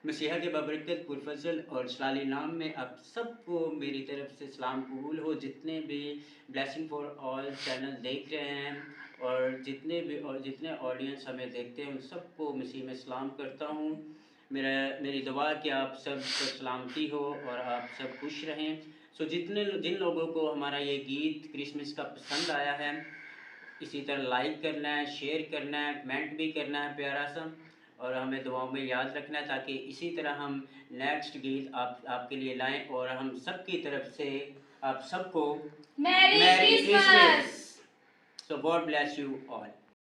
مسیحا کے بابرکت پرفضل اور سلالی نام میں آپ سب کو میری طرف سے سلام قبول ہو. جتنے بھی بلیسنگ فار آل چینل دیکھ رہے ہیں اور جتنے آڈینس ہمیں دیکھتے ہیں ان سب کو مسیح میں سلام کرتا ہوں. میری دعا کہ آپ سب کو سلامتی ہو اور آپ سب خوش رہیں. جن لوگوں کو ہمارا یہ گیت کرسمس کا پسند آیا ہے اسی طرح لائک کرنا ہے، شیئر کرنا ہے، کمنٹ بھی کرنا ہے پیارا سا، اور ہمیں دعاؤں میں یاد رکھنا ہے تاکہ اسی طرح ہم نیکسٹ گیت آپ کے لیے لائیں اور ہم سب کی طرف سے آپ سب کو میری Christmas. So God bless you all.